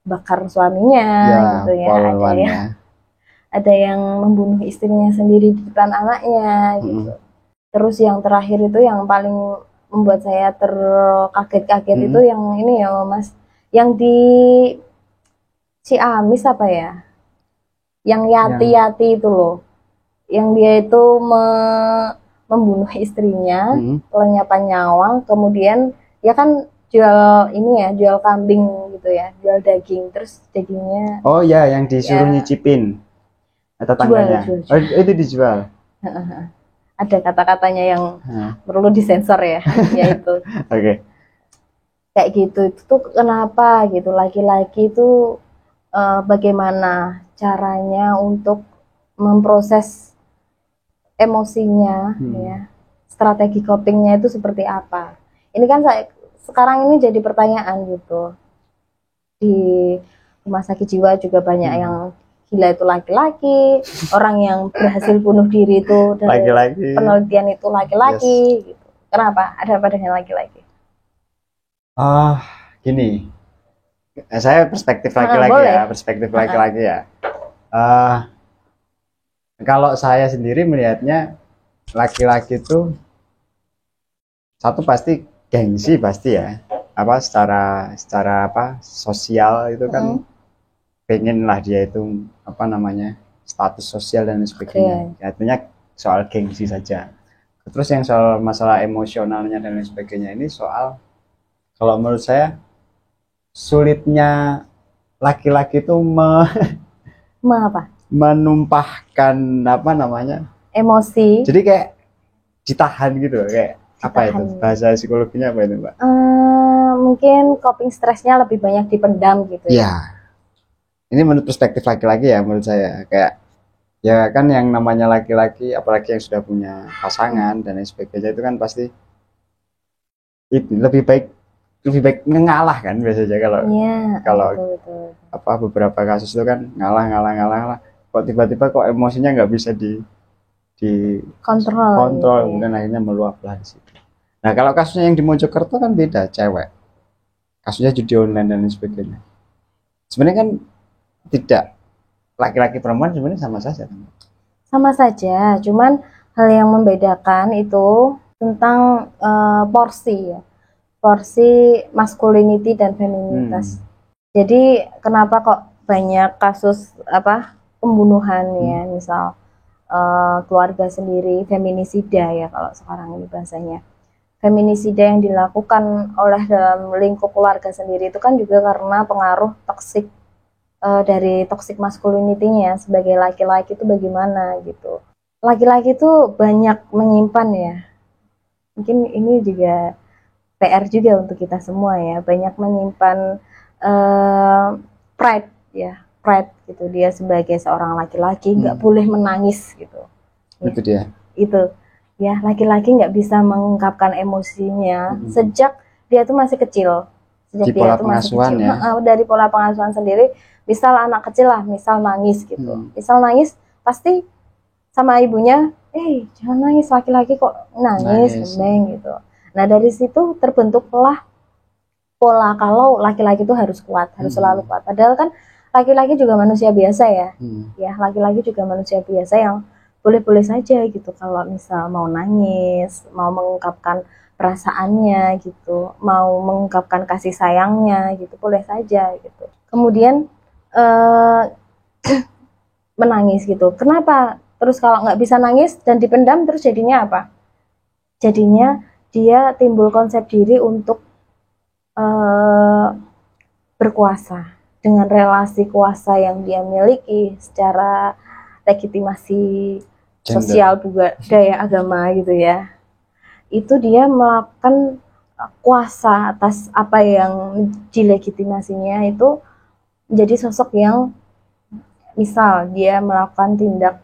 bakar suaminya gitu ya, ada yang membunuh istrinya sendiri di depan anaknya gitu. Terus yang terakhir itu yang paling membuat saya terkaget-kaget itu yang ini ya Mas, yang di Ciamis apa ya, yang Yati itu loh, yang dia itu membunuh istrinya, pelenyapan nyawa, kemudian ya kan jual ini ya, jual kambing gitu ya, jual daging, terus dagingnya yang disuruh nyicipin tetangganya. Jual. Oh itu dijual. Ada kata-katanya yang perlu disensor ya, yaitu kayak gitu. Itu tuh kenapa gitu, laki-laki itu bagaimana caranya untuk memproses emosinya ya, strategi copingnya itu seperti apa. Ini kan sekarang ini jadi pertanyaan gitu. Di rumah sakit jiwa juga banyak yang gila itu laki-laki, orang yang berhasil bunuh diri itu dari penelitian itu laki-laki gitu. Kenapa? Ada apa dengan laki-laki? Gini, saya perspektif laki-laki ya. Kalau saya sendiri melihatnya laki-laki itu satu pasti gengsi pasti ya. Secara sosial itu kan pengen lah dia itu status sosial dan sebagainya. Artinya soal gengsi saja. Terus yang soal masalah emosionalnya dan lain sebagainya ini soal, kalau menurut saya sulitnya laki-laki itu menumpahkan emosi. Jadi kayak ditahan gitu, kayak itu bahasa psikologinya apa itu Mbak? Mungkin coping stresnya lebih banyak dipendam gitu ya. Ini menurut perspektif laki-laki ya, menurut saya kayak ya kan yang namanya laki-laki, apalagi yang sudah punya pasangan dan lain sebagainya, itu kan pasti lebih baik ngalah kan biasanya kalau beberapa kasus itu kan ngalah kok tiba-tiba kok emosinya nggak bisa di kontrol kemudian akhirnya meluaplah di situ. Nah kalau kasusnya yang di Mojokerto kan beda, cewek kasusnya judi online dan lain sebagainya. Sebenarnya kan tidak, laki-laki perempuan sebenarnya sama saja, cuman hal yang membedakan itu tentang porsi ya, porsi masculinity dan femininitas. Jadi kenapa kok banyak kasus pembunuhan ya, misal keluarga sendiri, feminisida ya kalau sekarang ini bahasanya. Feminisida yang dilakukan oleh dalam lingkup keluarga sendiri itu kan juga karena pengaruh toksik dari toxic masculinity-nya sebagai laki-laki itu bagaimana gitu. Laki-laki itu banyak menyimpan ya. Mungkin ini juga PR juga untuk kita semua ya, banyak menyimpan pride ya, pride gitu. Dia sebagai seorang laki-laki nggak boleh menangis gitu. Itu dia. Itu ya, laki-laki nggak bisa mengungkapkan emosinya sejak dia tuh masih kecil. Sejak di pola pengasuhan ya. Dari pola pengasuhan sendiri. Misal anak kecil lah, misal nangis gitu. Misal nangis, pasti sama ibunya, jangan nangis, laki-laki kok nangis, gembeng gitu. Nah dari situ terbentuklah pola kalau laki-laki itu harus kuat, harus selalu kuat. Padahal kan laki-laki juga manusia biasa ya. Ya, laki-laki juga manusia biasa yang boleh-boleh saja gitu. Kalau misal mau nangis, mau mengungkapkan perasaannya gitu, mau mengungkapkan kasih sayangnya gitu, boleh saja gitu. Kemudian menangis gitu. Kenapa? Terus kalau nggak bisa nangis dan dipendam, terus jadinya apa? Jadinya dia timbul konsep diri untuk berkuasa dengan relasi kuasa yang dia miliki secara legitimasi sosial, budaya, agama gitu ya. Itu dia melakukan kuasa atas apa yang dilegitimasinya, itu menjadi sosok yang misal dia melakukan tindak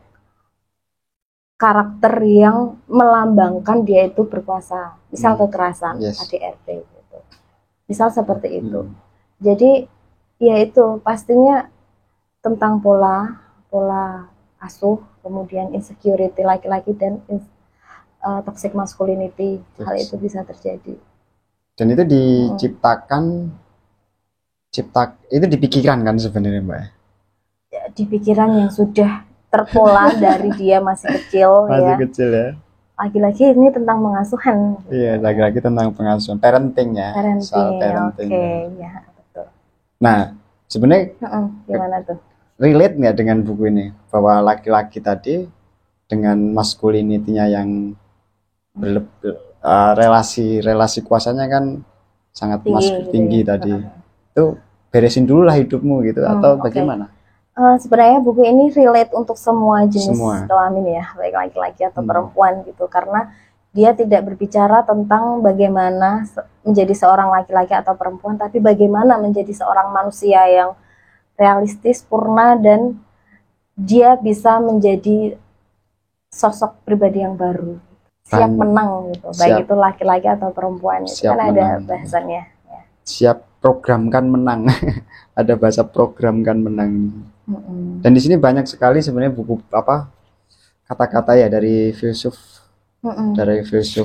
karakter yang melambangkan dia itu berkuasa, misal kekerasan, KDRT gitu. Misal seperti itu. Jadi ya itu pastinya tentang pola asuh, kemudian insecurity laki-laki dan toxic masculinity. Hal itu bisa terjadi. Dan itu diciptakan itu dipikirkan kan sebenarnya, Mbak? Di pikiran yang sudah terpola dari dia masih kecil. Kecil ya. Laki-laki ini tentang pengasuhan. Iya, laki-laki tentang pengasuhan, parenting ya. Soal parenting. Ya, betul. Nah, sebenarnya gimana tuh? Relate nggak dengan buku ini bahwa laki-laki tadi dengan masculinity-nya yang relasi kuasanya kan sangat tinggi tadi. Itu beresin dulu lah hidupmu gitu atau bagaimana? Sebenarnya buku ini relate untuk semua jenis kelamin ya, baik laki-laki atau perempuan gitu, karena dia tidak berbicara tentang bagaimana menjadi seorang laki-laki atau perempuan, tapi bagaimana menjadi seorang manusia yang realistis, purna, dan dia bisa menjadi sosok pribadi yang baru, siap menang gitu, baik itu laki-laki atau perempuan, itu kan ada bahasannya ya. Siap programkan menang. Ada bahasa programkan menang. Dan di sini banyak sekali sebenarnya buku kata-kata ya dari filsuf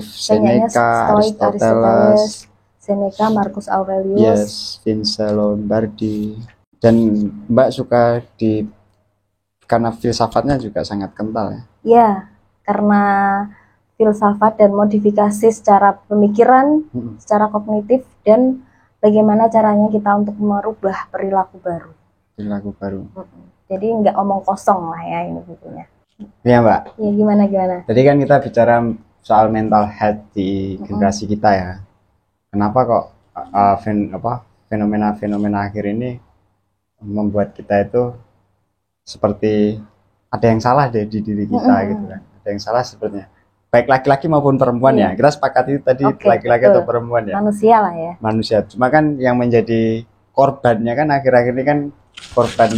Seneca, Aristoteles, Seneca, Marcus Aurelius, Vincent Lombardi. Dan Mbak suka karena filsafatnya juga sangat kental ya. Ya, karena filsafat dan modifikasi secara pemikiran, secara kognitif, dan bagaimana caranya kita untuk merubah perilaku baru. Jadi nggak omong kosong lah ya ini bukunya. Iya Mbak. Ya gimana? Tadi kan kita bicara soal mental health di generasi kita ya. Kenapa kok fenomena akhir ini membuat kita itu seperti ada yang salah di diri kita gitu kan. Ada yang salah sepertinya. Baik laki-laki maupun perempuan ya. Kita sepakati tadi laki-laki atau perempuan ya. Manusia lah ya. Manusia. Cuma kan yang menjadi korbannya kan akhir-akhir ini kan korban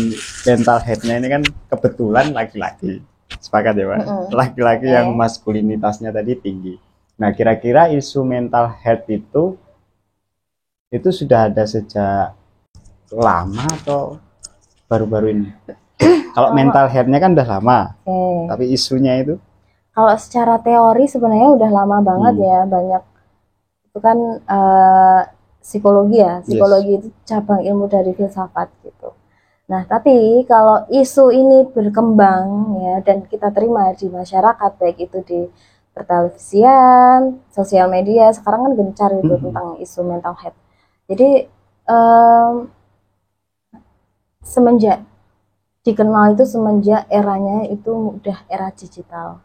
mental health-nya ini kan kebetulan laki-laki. Sepakat ya Pak? Laki-laki yang maskulinitasnya tadi tinggi. Nah kira-kira isu mental health itu sudah ada sejak lama atau baru-baru ini? Kalau mental health-nya kan udah lama, tapi isunya itu? Kalau secara teori sebenarnya udah lama banget ya, banyak itu kan psikologi ya, itu cabang ilmu dari filsafat gitu. Nah tapi kalau isu ini berkembang ya dan kita terima di masyarakat, baik itu di pertelevisian, sosial media sekarang kan gencar itu tentang isu mental health. Jadi semenjak dikenal itu semenjak eranya itu udah era digital.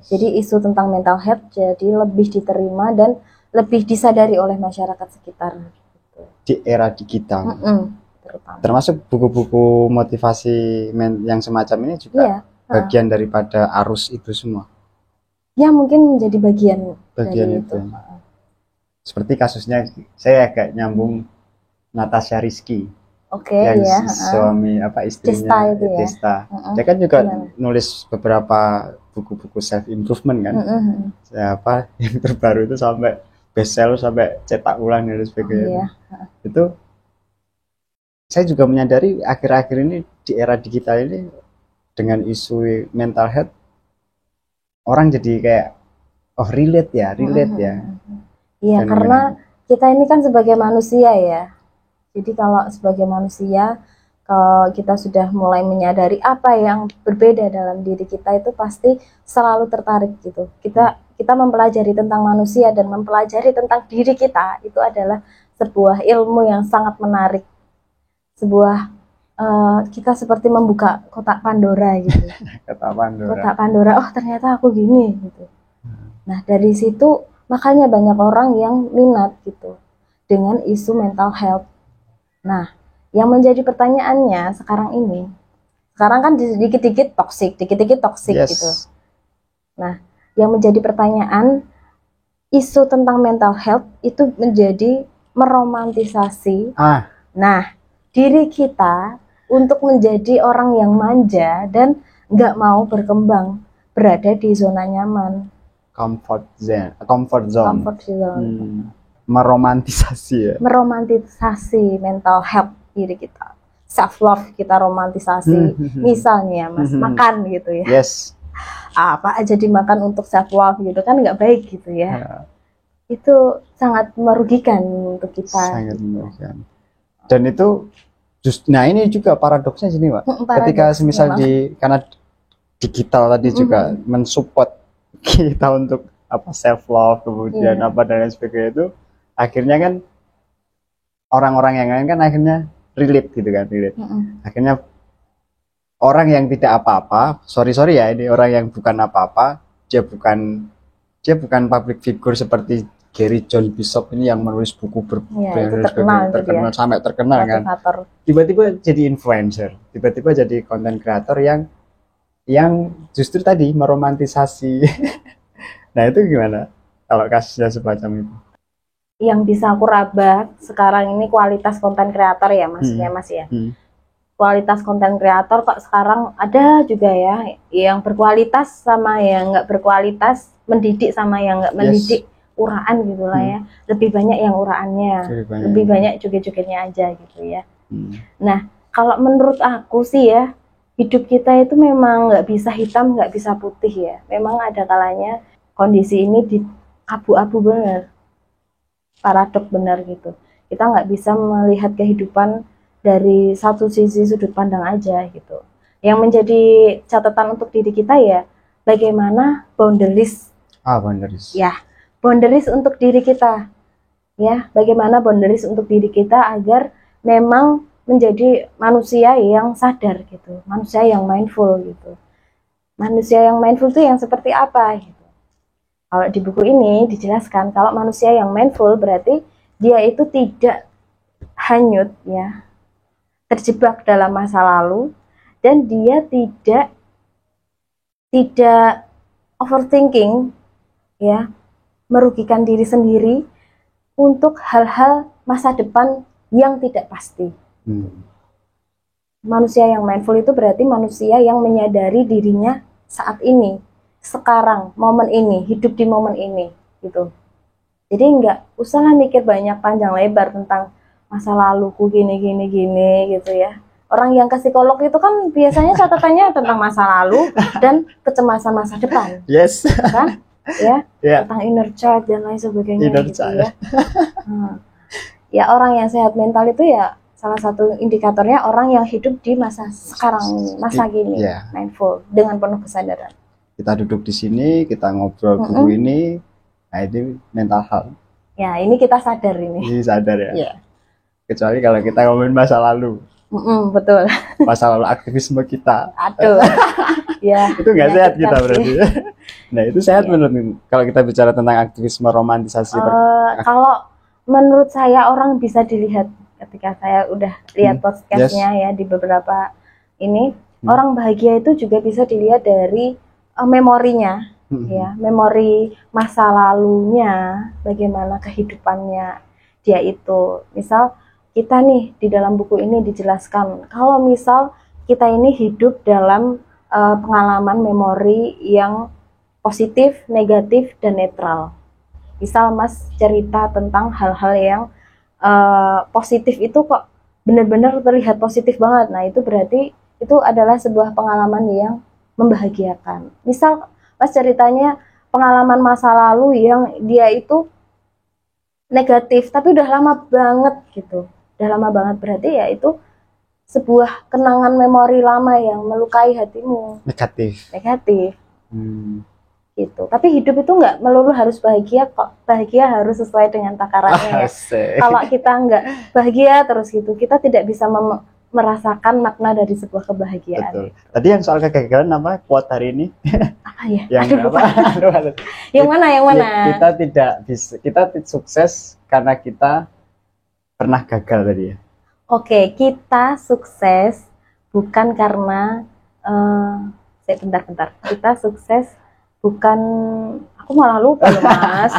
Jadi isu tentang mental health jadi lebih diterima dan lebih disadari oleh masyarakat sekitar. Di era digital. Termasuk buku-buku motivasi yang semacam ini juga bagian daripada arus itu semua. Ya mungkin menjadi bagian dari itu. Seperti kasusnya saya agak nyambung Natasha Rizky. Yang suami istrinya Desta. Dia kan juga nulis beberapa buku-buku self improvement kan. Yang terbaru itu sampai bestseller, sampai cetak ulang dan sebagainya. Itu saya juga menyadari akhir-akhir ini di era digital ini dengan isu mental health orang jadi kayak relate ya. Iya, karena kita ini kan sebagai manusia ya. Jadi kalau sebagai manusia, kalau kita sudah mulai menyadari apa yang berbeda dalam diri kita itu pasti selalu tertarik gitu. Kita mempelajari tentang manusia dan mempelajari tentang diri kita itu adalah sebuah ilmu yang sangat menarik. Kita seperti membuka kotak Pandora gitu. Kotak Pandora, oh ternyata aku gini gitu. Nah dari situ makanya banyak orang yang minat gitu dengan isu mental health. Nah, yang menjadi pertanyaannya sekarang kan dikit-dikit toksik gitu. Nah, yang menjadi pertanyaan, isu tentang mental health itu menjadi meromantisasi. Nah, diri kita untuk menjadi orang yang manja dan nggak mau berkembang, berada di zona nyaman. Comfort zone. Meromantisasi mental health diri kita, self love kita romantisasi. Misalnya Mas makan gitu ya, apa aja dimakan untuk self love gitu kan nggak baik gitu ya. Itu sangat merugikan untuk kita. Merugikan. Dan itu nah ini juga paradoksnya sini Pak. Ketika semisal karena digital tadi juga mensupport kita untuk self love kemudian dan lain sebagainya, itu akhirnya kan orang-orang yang lain kan akhirnya relate gitu kan, akhirnya orang yang tidak apa-apa, sorry ya, ini orang yang bukan apa-apa, dia bukan public figure seperti Gary John Bishop ini yang menulis buku terkenal sampai terkenal kan, tiba-tiba jadi influencer, tiba-tiba jadi content creator yang justru tadi meromantisasi. Nah itu gimana kalau kasusnya semacam itu? Yang bisa aku raba sekarang ini kualitas konten kreator ya maksudnya Mas ya. Kualitas konten kreator kok sekarang ada juga ya yang berkualitas sama yang nggak berkualitas, mendidik sama yang nggak mendidik, uraan gitulah ya. Lebih banyak yang uraannya, lebih banyak joget-jogetnya aja gitu ya. Nah kalau menurut aku sih ya, hidup kita itu memang nggak bisa hitam, nggak bisa putih ya. Memang ada kalanya kondisi ini di abu-abu bener, paradok benar gitu. Kita nggak bisa melihat kehidupan dari satu sisi sudut pandang aja gitu. Yang menjadi catatan untuk diri kita ya, bagaimana boundaries. Boundaries untuk diri kita. Ya, bagaimana boundaries untuk diri kita agar memang menjadi manusia yang sadar gitu, manusia yang mindful gitu. Manusia yang mindful itu yang seperti apa gitu. Kalau di buku ini dijelaskan kalau manusia yang mindful berarti dia itu tidak hanyut ya, terjebak dalam masa lalu, dan dia tidak overthinking ya, merugikan diri sendiri untuk hal-hal masa depan yang tidak pasti. Manusia yang mindful itu berarti manusia yang menyadari dirinya saat ini, sekarang, momen ini, hidup di momen ini gitu. Jadi nggak usahlah mikir banyak panjang lebar tentang masa laluku gini gitu ya. Orang yang ke psikolog itu kan biasanya catatannya tentang masa lalu dan kecemasan masa depan. Kan? Tentang inner child dan lain sebagainya gitu ya. Ya orang yang sehat mental itu ya salah satu indikatornya orang yang hidup di masa sekarang, masa gini, mindful dengan penuh kesadaran. kita duduk di sini, kita ngobrol buku ini, nah itu mental health. Ya, ini kita sadar ini. Ini sadar ya. Yeah. Kecuali kalau kita ngomongin masa lalu. Betul. Masa lalu aktivisme kita. Aduh. Ya. Itu nggak sehat kita berarti. Nah, itu sehat menurut kalau kita bicara tentang aktivisme romantisasi. Kalau menurut saya orang bisa dilihat ketika saya udah lihat podcastnya ya di beberapa ini, orang bahagia itu juga bisa dilihat dari memorinya. Ya, memori masa lalunya, bagaimana kehidupannya dia itu. Misal kita nih di dalam buku ini dijelaskan kalau misal kita ini hidup dalam pengalaman memori yang positif, negatif, dan netral. Misal Mas cerita tentang hal-hal yang positif itu kok benar-benar terlihat positif banget. Nah, itu berarti itu adalah sebuah pengalaman yang membahagiakan. Misal Mas ceritanya pengalaman masa lalu yang dia itu negatif, tapi udah lama banget gitu. Udah lama banget berarti ya itu sebuah kenangan memori lama yang melukai hatimu. Negatif. Gitu. Tapi hidup itu nggak melulu harus bahagia kok. Bahagia harus sesuai dengan takarannya. Kalau kita nggak bahagia terus gitu, kita tidak bisa merasakan makna dari sebuah kebahagiaan. Betul. Tadi yang soal kegagalan apa quote hari ini? Apa ya? Yang apa? Yang mana? Kita tidak bisa, kita sukses karena kita pernah gagal tadi ya. Oke, kita sukses bukan karena bentar. Kita sukses bukan, aku malah lupa loh Mas.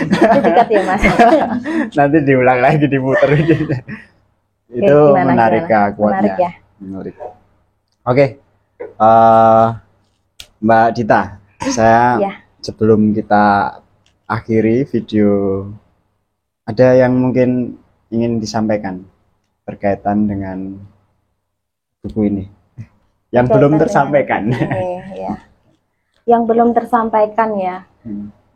Itu dekat ya Mas. Nanti diulang lagi, diputer. Itu menarik ya kuatnya. Menarik. Oke. Mbak Dita, saya sebelum kita akhiri video, ada yang mungkin ingin disampaikan berkaitan dengan buku ini yang belum tersampaikan. Yang belum tersampaikan ya.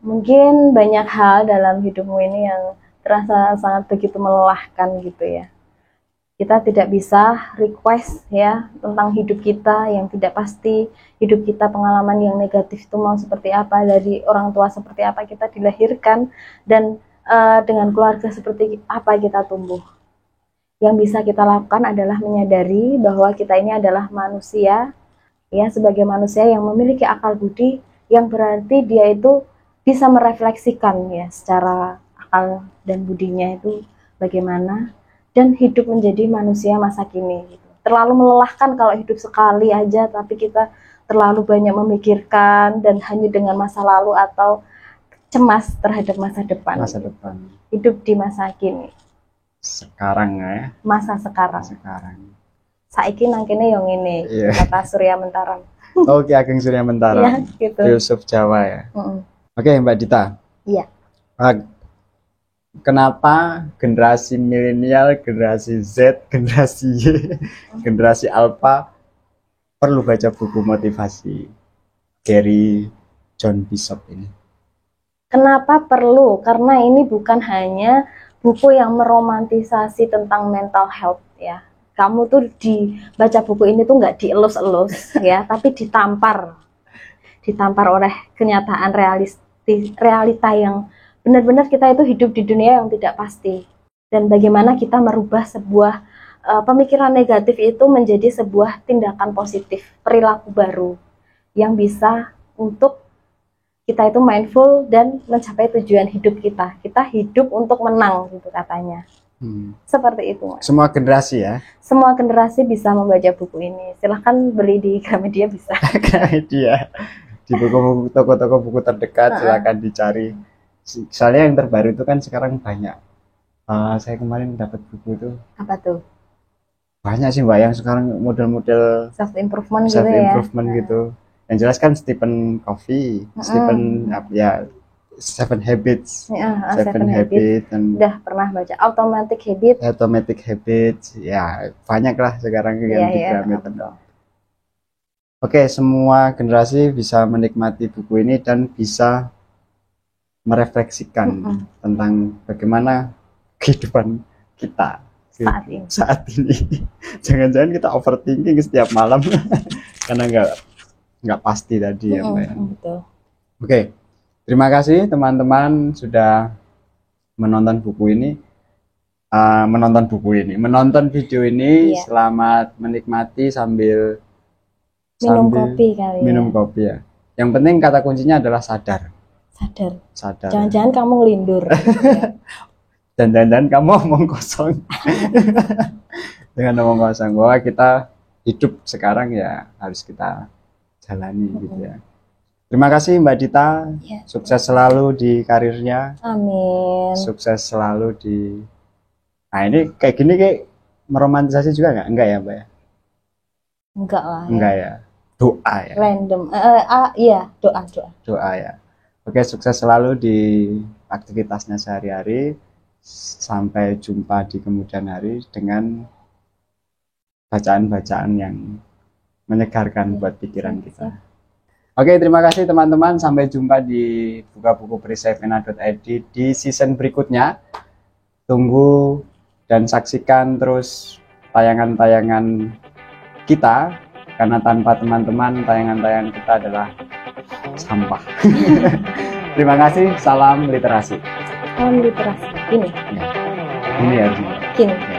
Mungkin banyak hal dalam hidupmu ini yang terasa sangat begitu melelahkan gitu ya. Kita tidak bisa request ya tentang hidup kita yang tidak pasti, hidup kita pengalaman yang negatif itu mau seperti apa, dari orang tua seperti apa kita dilahirkan, dan dengan keluarga seperti apa kita tumbuh. Yang bisa kita lakukan adalah menyadari bahwa kita ini adalah manusia, ya, sebagai manusia yang memiliki akal budi, yang berarti dia itu bisa merefleksikan ya secara akal dan budinya itu bagaimana, dan hidup menjadi manusia masa kini gitu. Terlalu melelahkan kalau hidup sekali aja, tapi kita terlalu banyak memikirkan dan hanya dengan masa lalu atau cemas terhadap masa depan. Hidup di masa kini. Sekarang ya. Masa sekarang. Saiki nang kene yang ini, kata Surya Mentaram. Oke, Ageng Surya Mentaram. Ya, gitu. Filsuf Jawa ya. Oke, Mbak Dita. Iya. Kenapa generasi milenial, generasi Z, generasi Y, generasi Alpha perlu baca buku motivasi Gary John Bishop ini? Kenapa perlu? Karena ini bukan hanya buku yang meromantisasi tentang mental health ya. Kamu tuh dibaca buku ini tuh nggak dielus-elus ya, tapi ditampar oleh kenyataan realita yang benar-benar kita itu hidup di dunia yang tidak pasti, dan bagaimana kita merubah sebuah pemikiran negatif itu menjadi sebuah tindakan positif, perilaku baru yang bisa untuk kita itu mindful dan mencapai tujuan hidup kita. Kita hidup untuk menang gitu katanya. Seperti itu Mas. Semua generasi ya? Semua generasi bisa membaca buku ini. Silahkan beli di Gramedia bisa. Gramedia, di buku toko-toko buku terdekat silakan dicari. Soalnya yang terbaru itu kan sekarang banyak. Saya kemarin dapat buku itu. Apa tuh? Banyak sih Mbak yang sekarang model-model self improvement gitu. Yang jelas kan Stephen Covey, Seven Habits, Seven Habits, dan udah pernah baca Atomic Habits, ya banyak lah sekarang yang di Gramedia. Oke, semua generasi bisa menikmati buku ini dan bisa merefleksikan tentang bagaimana kehidupan kita saat ini. Jangan-jangan kita overthinking setiap malam karena nggak pasti tadi ya Mbak. Betul. Oke, terima kasih teman-teman sudah menonton menonton video ini. Iya. Selamat menikmati sambil Minum kopi kali minum ya. kopi ya. Yang penting kata kuncinya adalah sadar. Sadar. Jangan-jangan kamu ngelindur. Dan kamu omong kosong. Dengan omong kosong bahwa kita hidup sekarang ya harus kita jalani gitu ya. Terima kasih Mbak Dita. Ya. Sukses selalu di karirnya. Amin. Sukses selalu di. Nah ini kayak gini kayak meromantisasi juga nggak? Enggak ya Mbak ya? Enggak lah. Enggak ya. Doa ya. Random. Iya, doa. Doa ya. Oke, sukses selalu di aktivitasnya sehari-hari. Sampai jumpa di kemudian hari dengan bacaan-bacaan yang menyegarkan buat pikiran kita. Oke, terima kasih teman-teman. Sampai jumpa di bukabuku-perisai-pena.id di season berikutnya. Tunggu dan saksikan terus tayangan-tayangan kita, karena tanpa teman-teman tayangan-tayangan kita adalah sampah. Terima kasih, salam literasi. Salam literasi. Ini ya. Gini.